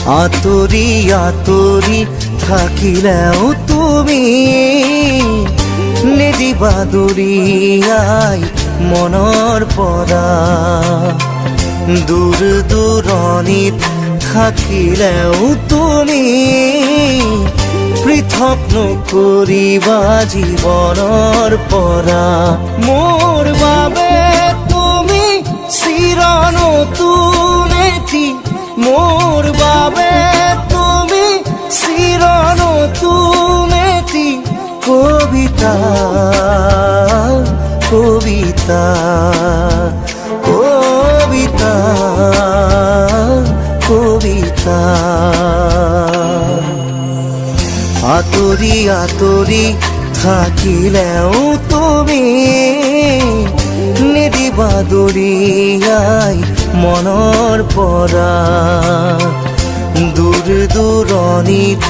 আতৰি আতৰি থাকিলেও তুমি নিদিবা দূৰিয়াই মনৰ পৰা। দূৰ দূৰণিত থাকিলেও তুমি পৃথক নকৰিবা জীৱনৰ পৰা। মোৰ বাবে তুমি চিৰ নতুন এটি, মোৰ বাবে তুমি চিৰ নতুন এটি কবিতা কবিতা কবিতা কবিতা। আতৰি আতৰি থাকিলেও তুমি নিদিবা দূৰিয়াই মনৰ পৰা। দূৰ দূৰণিত